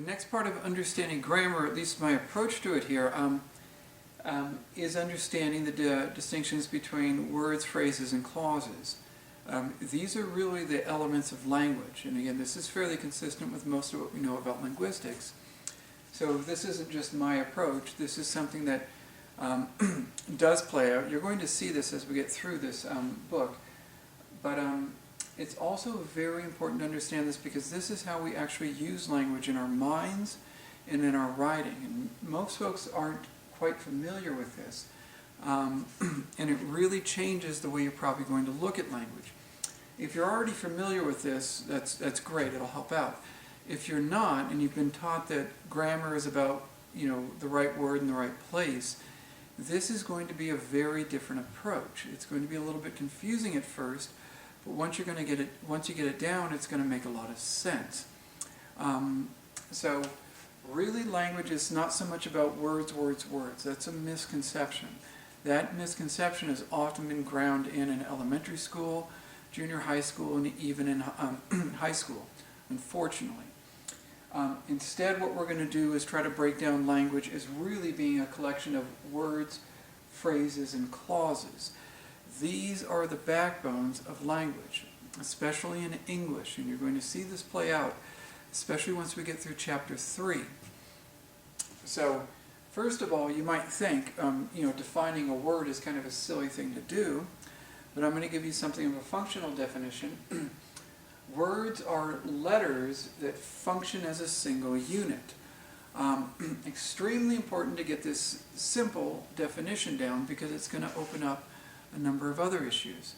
next part of understanding grammar, at least my approach to it here, is understanding the distinctions between words, phrases, and clauses. These are really the elements of language, and again, this is fairly consistent with most of what we know about linguistics. So this isn't just my approach, this is something that does play out. You're going to see this as we get through this book, but it's also very important to understand this because this is how we actually use language in our minds and in our writing. And most folks aren't quite familiar with this. And it really changes the way you're probably going to look at language. If you're already familiar with this, that's great, it'll help out. If you're not, and you've been taught that grammar is about, the right word in the right place, this is going to be a very different approach. It's going to be a little bit confusing at first, but once you get it down, it's going to make a lot of sense. So really language is not so much about words. That's a misconception. That misconception has often been ground in elementary school, junior high school, and even in high school, unfortunately. Instead, what we're going to do is try to break down language as really being a collection of words, phrases, and clauses. These are the backbones of language, especially in English, and you're going to see this play out, especially once we get through chapter 3. So, first of all, you might think, defining a word is kind of a silly thing to do, but I'm going to give you something of a functional definition. Words are letters that function as a single unit. Extremely important to get this simple definition down because it's going to open up a number of other issues.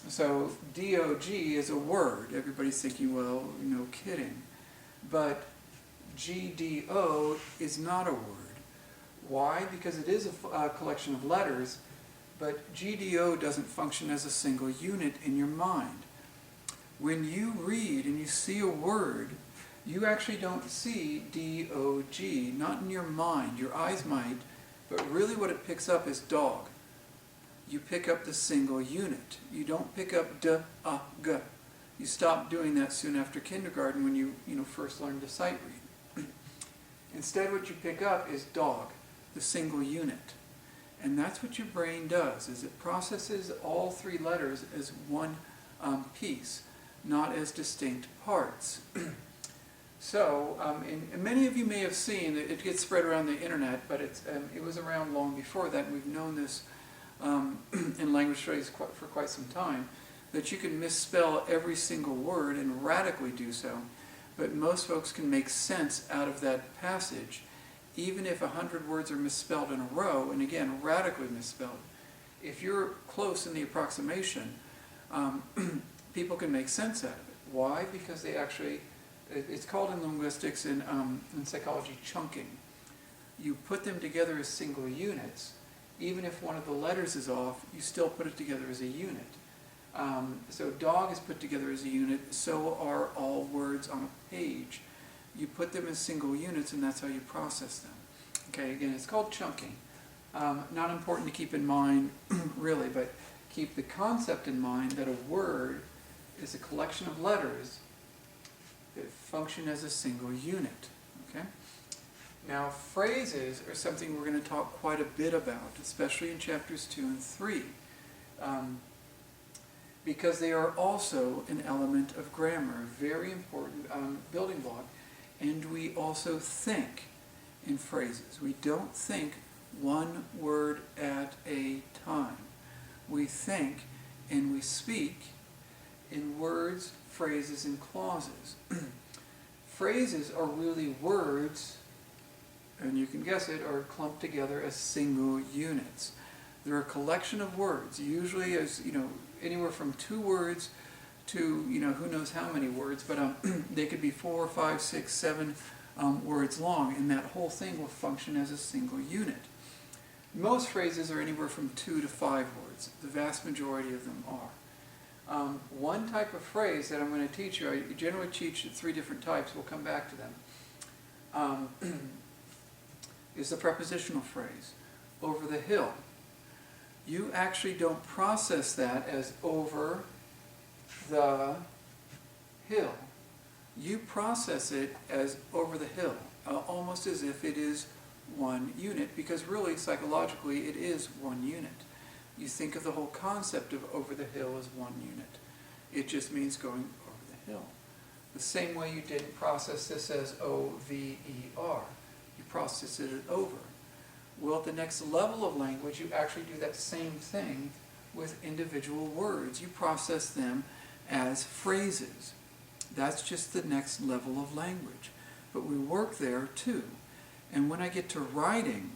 So DOG is a word. Everybody's thinking, well, no kidding. But GDO is not a word. Why? Because it is a collection of letters, but GDO doesn't function as a single unit in your mind. When you read and you see a word, you actually don't see D-O-G, not in your mind. Your eyes might, but really what it picks up is dog. You pick up the single unit. You don't pick up D-A-G. You stop doing that soon after kindergarten when you first learn to sight read. Instead, what you pick up is dog, the single unit. And that's what your brain does, is it processes all three letters as one piece, not as distinct parts. So, and many of you may have seen, it gets spread around the internet, but it was around long before that, and we've known this in language studies for quite some time, that you can misspell every single word and radically do so, but most folks can make sense out of that passage, even if 100 words are misspelled in a row, and again, radically misspelled. If you're close in the approximation, people can make sense out of it. Why? Because they actually, it's called in linguistics and in psychology chunking. You put them together as single units. Even if one of the letters is off, you still put it together as a unit. So dog is put together as a unit, so are all words on a page. You put them as single units and that's how you process them. Okay, again, it's called chunking. Not important to keep in mind, really, but keep the concept in mind that a word is a collection of letters that function as a single unit. Okay? Now, phrases are something we're going to talk quite a bit about, especially in chapters 2 and 3, because they are also an element of grammar, a very important building block, and we also think in phrases. We don't think one word at a time. We think and we speak in words, phrases, and clauses. Phrases are really words, and you can guess it, are clumped together as single units. They're a collection of words, usually as, anywhere from 2 words to, who knows how many words, but they could be 4, 5, 6, 7 words long, and that whole thing will function as a single unit. Most phrases are anywhere from 2 to 5 words. The vast majority of them are. One type of phrase that I'm going to teach you, I generally teach 3 different types, we'll come back to them, is the prepositional phrase, over the hill. You actually don't process that as over the hill. you process it as over the hill, almost as if it is one unit, because really, psychologically, it is one unit. You think of the whole concept of over the hill as one unit. It just means going over the hill. The same way you didn't process this as O-V-E-R. You process it as over. Well, at the next level of language, you actually do that same thing with individual words. You process them as phrases. That's just the next level of language. But we work there too. And when I get to writing,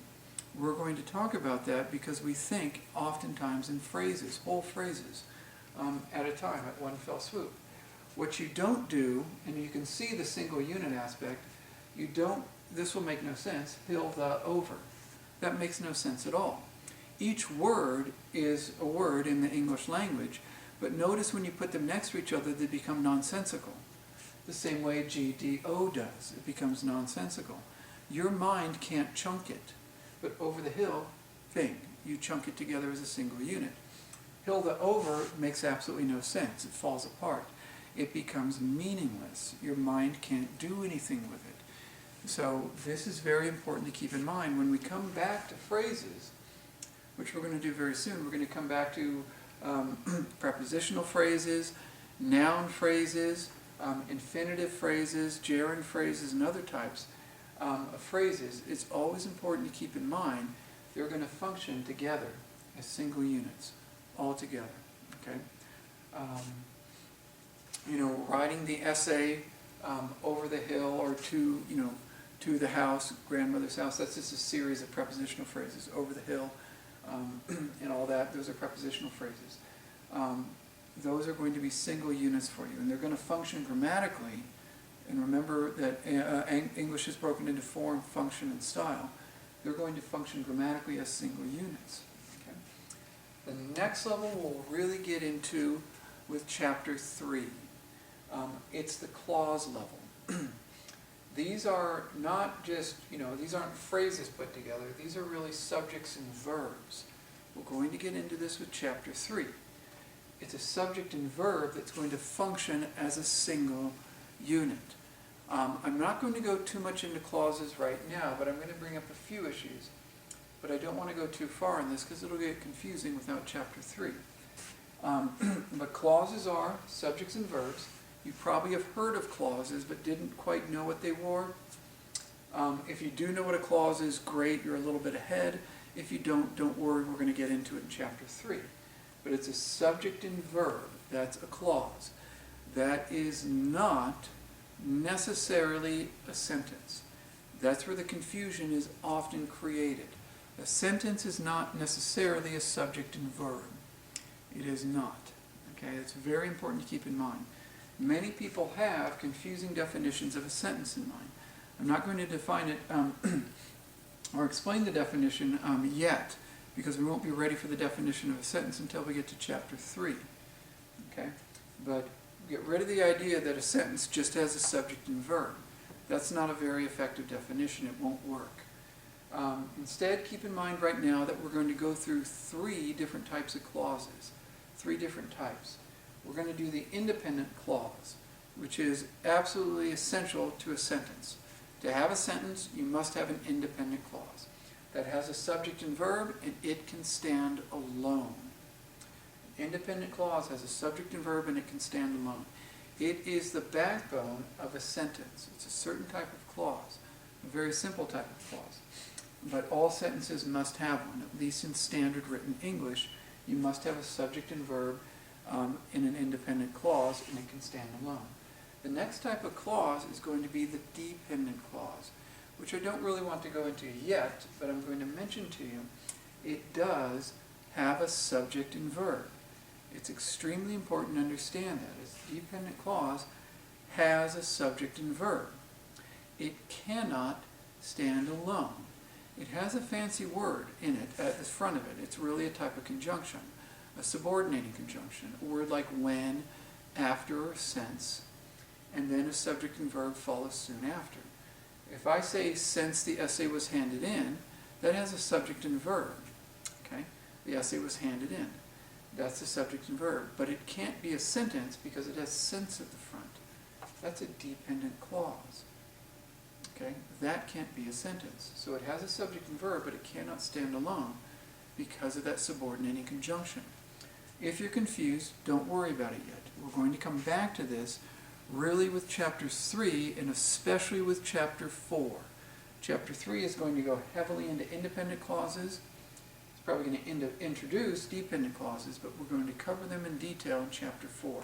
we're going to talk about that because we think oftentimes in phrases, whole phrases, at a time, at one fell swoop. What you don't do, and you can see the single unit aspect, you don't, this will make no sense, hill the over. That makes no sense at all. Each word is a word in the English language, but notice when you put them next to each other, they become nonsensical. The same way GDO does. It becomes nonsensical. Your mind can't chunk it, but over the hill thing, you chunk it together as a single unit. Hill the over makes absolutely no sense. It falls apart. It becomes meaningless. Your mind can't do anything with it. So this is very important to keep in mind. When we come back to phrases, which we're going to do very soon, we're going to come back to prepositional phrases, noun phrases, infinitive phrases, gerund phrases, and other types of phrases. It's always important to keep in mind they're going to function together as single units, all together. Okay? Writing the essay over the hill or to the house, grandmother's house, that's just a series of prepositional phrases. Over the hill and all that, those are prepositional phrases. Those are going to be single units for you, and they're going to function grammatically. And remember that English is broken into form, function, and style. They're going to function grammatically as single units. Okay? The next level we'll really get into with Chapter 3. It's the clause level. These are not just, these aren't phrases put together. These are really subjects and verbs. We're going to get into this with Chapter 3. It's a subject and verb that's going to function as a single unit. I'm not going to go too much into clauses right now, but I'm going to bring up a few issues. But I don't want to go too far in this because it'll get confusing without Chapter 3. But clauses are subjects and verbs. You probably have heard of clauses but didn't quite know what they were. If you do know what a clause is, great, you're a little bit ahead. If you don't worry, we're going to get into it in Chapter 3. But it's a subject and verb. That's a clause. That is not necessarily a sentence. That's where the confusion is often created. A sentence is not necessarily a subject and verb. It is not. Okay, it's very important to keep in mind. Many people have confusing definitions of a sentence in mind. I'm not going to define it or explain the definition yet, because we won't be ready for the definition of a sentence until we get to Chapter 3. Okay? But get rid of the idea that a sentence just has a subject and verb. That's not a very effective definition. It won't work. Instead, keep in mind right now that we're going to go through 3 different types of clauses. 3 different types. We're going to do the independent clause, which is absolutely essential to a sentence. To have a sentence, you must have an independent clause that has a subject and verb, and it can stand alone. An independent clause has a subject and verb, and it can stand alone. It is the backbone of a sentence. It's a certain type of clause, a very simple type of clause. But all sentences must have one, at least in standard written English. You must have a subject and verb in an independent clause, and it can stand alone. The next type of clause is going to be the dependent clause, which I don't really want to go into yet, but I'm going to mention to you. It does have a subject and verb. It's extremely important to understand that. A dependent clause has a subject and verb. It cannot stand alone. It has a fancy word in it at the front of it. It's really a type of conjunction, a subordinating conjunction, a word like when, after, or since, and then a subject and verb follows soon after. If I say since the essay was handed in, that has a subject and verb. Okay? The essay was handed in. That's the subject and verb. But it can't be a sentence because it has since at the front. That's a dependent clause. Okay? That can't be a sentence. So it has a subject and verb, but it cannot stand alone because of that subordinating conjunction. If you're confused, don't worry about it yet. We're going to come back to this really with chapter 3 and especially with chapter 4. Chapter 3 is going to go heavily into independent clauses. It's probably going to introduce dependent clauses, but we're going to cover them in detail in chapter 4.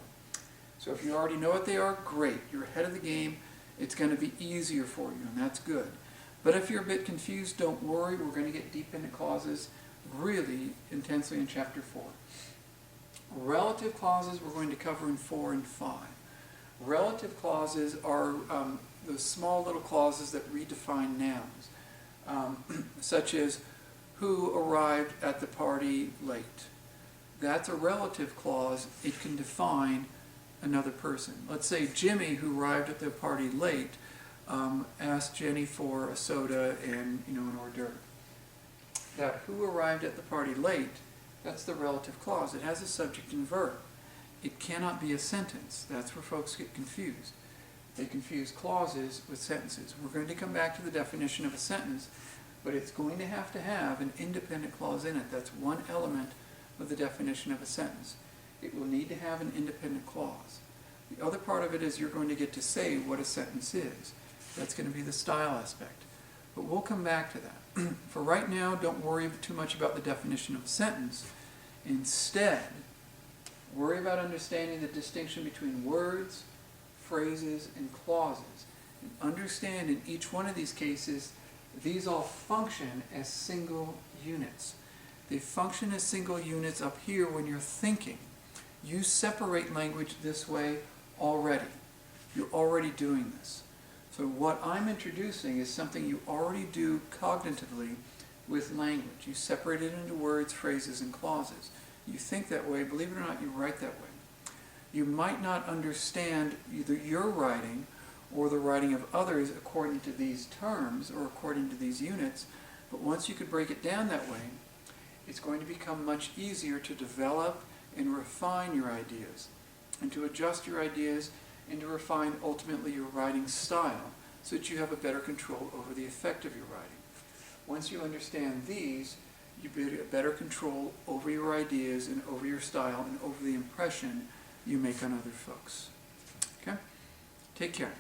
So if you already know what they are, great. You're ahead of the game. It's going to be easier for you, and that's good. But if you're a bit confused, don't worry. We're going to get dependent clauses really intensely in chapter 4. Relative clauses we're going to cover in 4 and 5. Relative clauses are those small little clauses that redefine nouns, such as who arrived at the party late. That's a relative clause. It can define another person. Let's say Jimmy, who arrived at the party late, asked Jenny for a soda and an hors d'oeuvre. That who arrived at the party late, that's the relative clause. It has a subject and verb. It cannot be a sentence. That's where folks get confused. They confuse clauses with sentences. We're going to come back to the definition of a sentence, but it's going to have an independent clause in it. That's one element of the definition of a sentence. It will need to have an independent clause. The other part of it is you're going to get to say what a sentence is. That's going to be the style aspect. But we'll come back to that. For right now, don't worry too much about the definition of a sentence. Instead, worry about understanding the distinction between words, phrases, and clauses. And understand in each one of these cases, these all function as single units. They function as single units up here when you're thinking. You separate language this way already. You're already doing this. So what I'm introducing is something you already do cognitively with language. You separate it into words, phrases, and clauses. You think that way. Believe it or not, you write that way. You might not understand either your writing or the writing of others according to these terms or according to these units, but once you could break it down that way, it's going to become much easier to develop and refine your ideas, and to adjust your ideas and to refine ultimately your writing style so that you have a better control over the effect of your writing. Once you understand these, you get a better control over your ideas and over your style and over the impression you make on other folks. Okay? Take care.